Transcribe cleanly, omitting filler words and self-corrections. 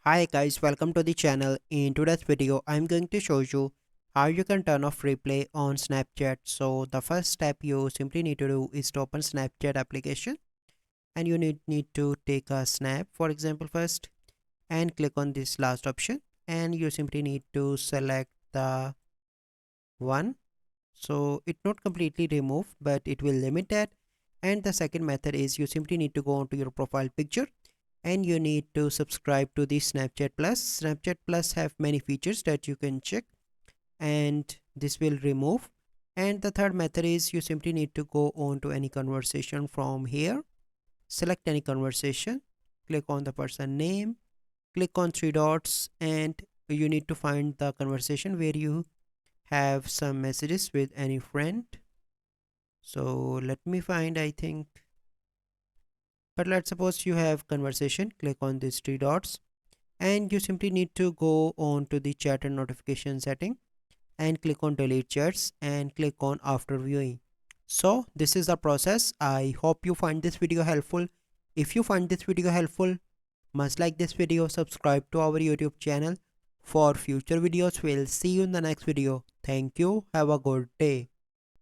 Hi guys, welcome to the channel. In today's video, I'm going to show you how you can turn off replay on Snapchat. So the first step you simply need to do is to open Snapchat application and you need to take a snap, for example, first, and click on this last option, and you simply need to select the one. So it not completely remove, but it will limit that. And the second method is you simply need to go onto your profile picture and you need to subscribe to the Snapchat Plus. Snapchat Plus have many features that you can check, and this will remove. And the third method is you simply need to go on to any conversation from here, select any conversation, click on the person name, click on three dots, and you need to find the conversation where you have some messages with any friend. So let me find, I think, but let's suppose you have conversation, click on these three dots, and you simply need to go on to the chat and notification setting and click on delete chats and click on after viewing. So this is the process. I hope you find this video helpful. If you find this video helpful, must like this video, subscribe to our YouTube channel for future videos. We'll see you in the next video. Thank you. Have a good day.